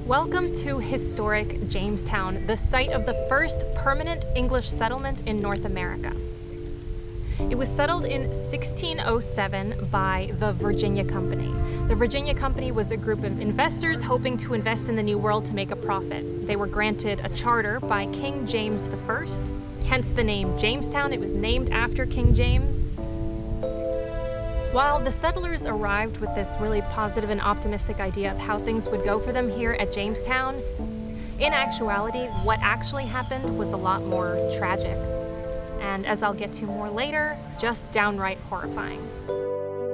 Welcome to historic Jamestown, the site of the first permanent English settlement in North America. It was settled in 1607 by the Virginia Company. The Virginia Company was a group of investors hoping to invest in the New World to make a profit. They were granted a charter by King James I, hence the name Jamestown. It was named after King James. While the settlers arrived with this really positive and optimistic idea of how things would go for them here at Jamestown, in actuality, what actually happened was a lot more tragic. And as I'll get to more later, just downright horrifying.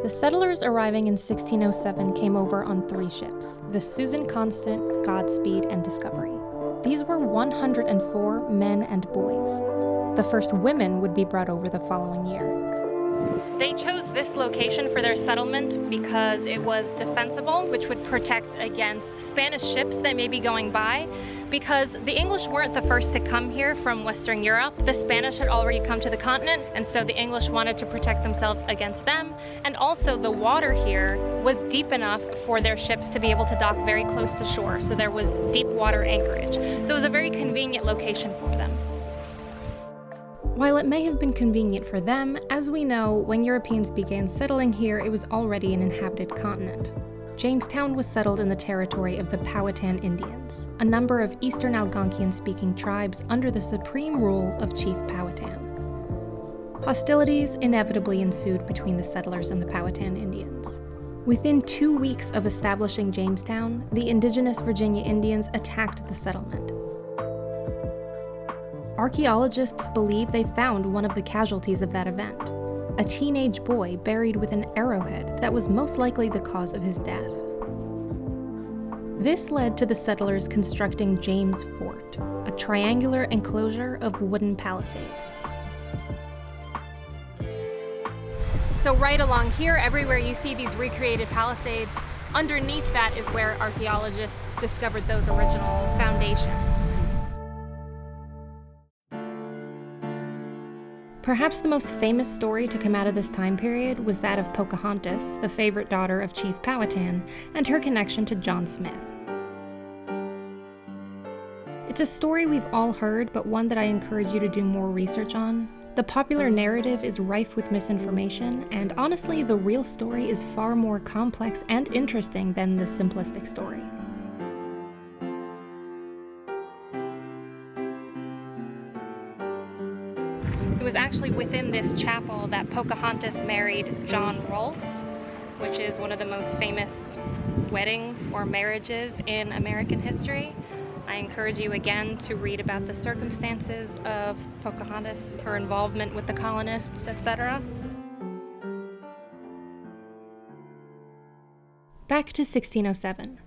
The settlers arriving in 1607 came over on 3 ships: the Susan Constant, Godspeed, and Discovery. These were 104 men and boys. The first women would be brought over the following year. They chose this location for their settlement because it was defensible, which would protect against Spanish ships that may be going by. Because the English weren't the first to come here from Western Europe, the Spanish had already come to the continent, and so the English wanted to protect themselves against them. And also the water here was deep enough for their ships to be able to dock very close to shore, so there was deep water anchorage. So it was a very convenient location for them. While it may have been convenient for them, as we know, when Europeans began settling here, it was already an inhabited continent. Jamestown was settled in the territory of the Powhatan Indians, a number of Eastern Algonquian-speaking tribes under the supreme rule of Chief Powhatan. Hostilities inevitably ensued between the settlers and the Powhatan Indians. Within 2 weeks of establishing Jamestown, the indigenous Virginia Indians attacked the settlement. Archaeologists believe they found one of the casualties of that event, a teenage boy buried with an arrowhead that was most likely the cause of his death. This led to the settlers constructing James Fort, a triangular enclosure of wooden palisades. So right along here, everywhere you see these recreated palisades, underneath that is where archaeologists discovered those original foundations. Perhaps the most famous story to come out of this time period was that of Pocahontas, the favorite daughter of Chief Powhatan, and her connection to John Smith. It's a story we've all heard, but one that I encourage you to do more research on. The popular narrative is rife with misinformation, and honestly, the real story is far more complex and interesting than the simplistic story. It was actually within this chapel that Pocahontas married John Rolfe, which is one of the most famous weddings or marriages in American history. I encourage you again to read about the circumstances of Pocahontas, her involvement with the colonists, etc. Back to 1607.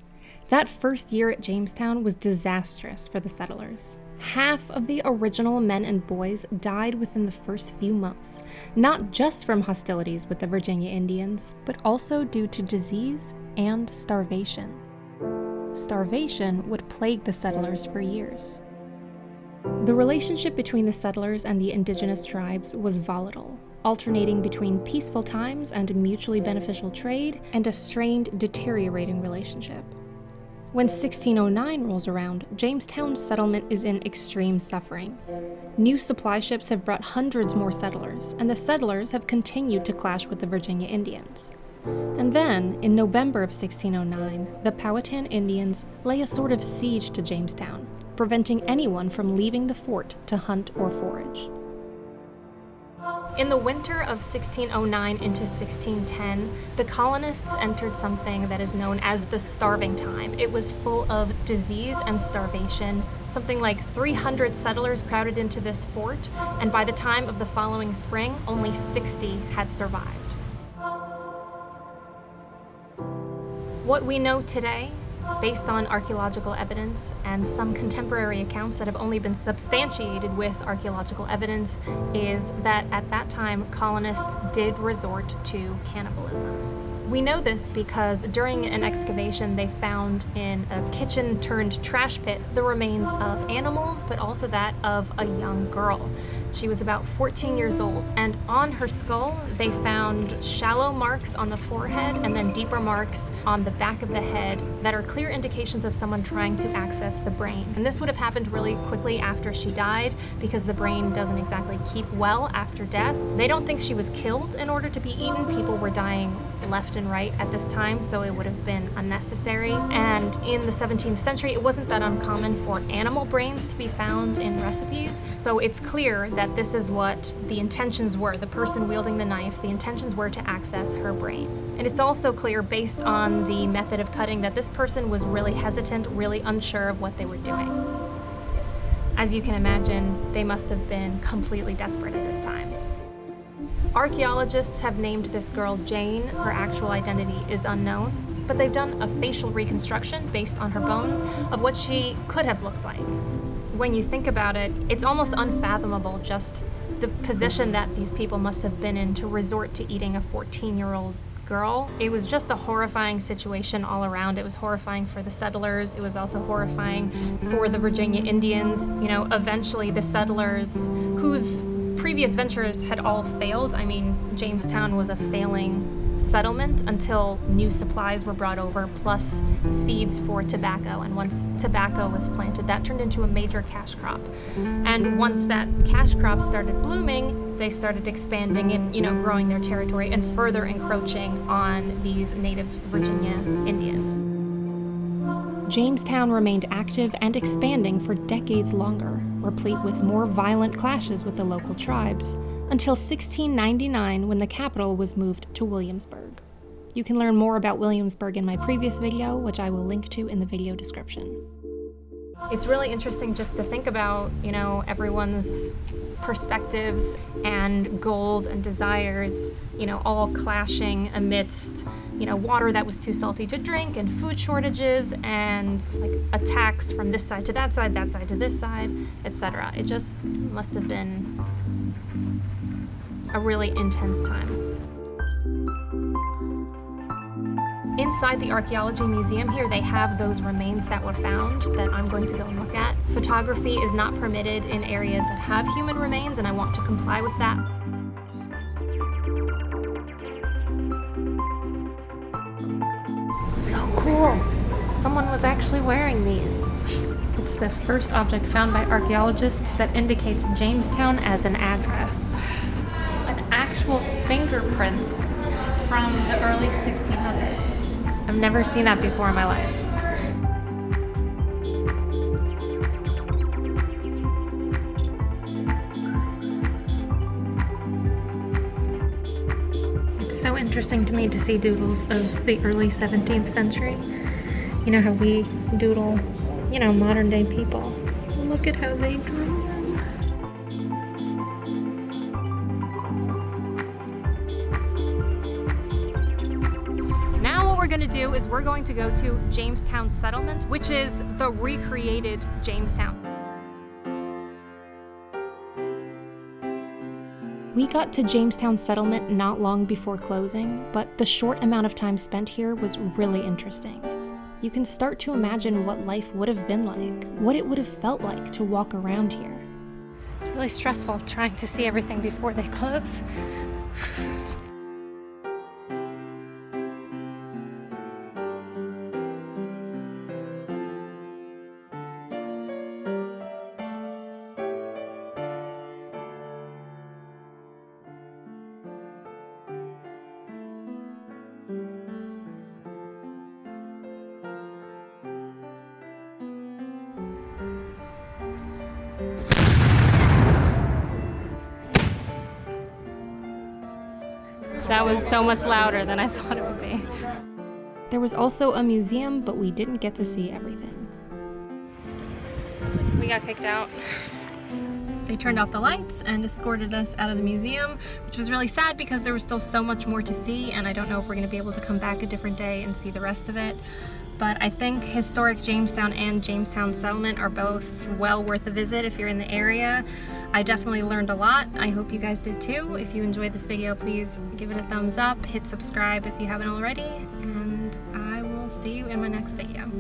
That first year at Jamestown was disastrous for the settlers. Half of the original men and boys died within the first few months, not just from hostilities with the Virginia Indians, but also due to disease and starvation. Starvation would plague the settlers for years. The relationship between the settlers and the indigenous tribes was volatile, alternating between peaceful times and mutually beneficial trade and a strained, deteriorating relationship. When 1609 rolls around, Jamestown's settlement is in extreme suffering. New supply ships have brought hundreds more settlers, and the settlers have continued to clash with the Virginia Indians. And then, in November of 1609, the Powhatan Indians lay a sort of siege to Jamestown, preventing anyone from leaving the fort to hunt or forage. In the winter of 1609 into 1610, the colonists entered something that is known as the starving time. It was full of disease and starvation. Something like 300 settlers crowded into this fort, and by the time of the following spring, only 60 had survived. What we know today, based on archaeological evidence and some contemporary accounts that have only been substantiated with archaeological evidence, is that at that time, colonists did resort to cannibalism. We know this because during an excavation, they found in a kitchen-turned trash pit the remains of animals, but also that of a young girl. She was about 14 years old, and on her skull, they found shallow marks on the forehead and then deeper marks on the back of the head that are clear indications of someone trying to access the brain. And this would have happened really quickly after she died because the brain doesn't exactly keep well after death. They don't think she was killed in order to be eaten. People were dying left and right at this time, so it would have been unnecessary. And in the 17th century, it wasn't that uncommon for animal brains to be found in recipes. So it's clear that this is what the intentions were. The person wielding the knife, the intentions were to access her brain. And it's also clear based on the method of cutting that this person was really hesitant, really unsure of what they were doing. As you can imagine, they must have been completely desperate at this time. Archaeologists have named this girl Jane. Her actual identity is unknown, but they've done a facial reconstruction based on her bones of what she could have looked like. When you think about it, it's almost unfathomable just the position that these people must have been in to resort to eating a 14-year-old girl. It was just a horrifying situation all around. It was horrifying for the settlers. It was also horrifying for the Virginia Indians. You know, eventually the settlers whose previous ventures had all failed. I mean, Jamestown was a failing settlement until new supplies were brought over, plus seeds for tobacco. And once tobacco was planted, that turned into a major cash crop. And once that cash crop started blooming, they started expanding and, growing their territory and further encroaching on these native Virginia Indians. Jamestown remained active and expanding for decades longer, replete with more violent clashes with the local tribes, until 1699 when the capital was moved to Williamsburg. You can learn more about Williamsburg in my previous video, which I will link to in the video description. It's really interesting just to think about, everyone's perspectives and goals and desires, all clashing amidst, water that was too salty to drink and food shortages and attacks from this side to that side to this side, etc. It just must have been a really intense time. Inside the archaeology museum here, they have those remains that were found that I'm going to go and look at. Photography is not permitted in areas that have human remains, and I want to comply with that. So cool. Someone was actually wearing these. It's the first object found by archaeologists that indicates Jamestown as an address. An actual fingerprint from the early 1600s. I've never seen that before in my life. It's so interesting to me to see doodles of the early 17th century. You know how we doodle, modern day people. Look at how they drew. We're going to do is we're going to go to Jamestown Settlement, which is the recreated Jamestown. We got to Jamestown Settlement not long before closing, but the short amount of time spent here was really interesting. You can start to imagine what life would have been like, what it would have felt like to walk around here. It's really stressful trying to see everything before they close. That was so much louder than I thought it would be. There was also a museum, but we didn't get to see everything. We got kicked out. They turned off the lights and escorted us out of the museum, which was really sad because there was still so much more to see, and I don't know if we're going to be able to come back a different day and see the rest of it. But I think historic Jamestown and Jamestown Settlement are both well worth a visit if you're in the area. I definitely learned a lot. I hope you guys did too. If you enjoyed this video, please give it a thumbs up, hit subscribe if you haven't already, and I will see you in my next video.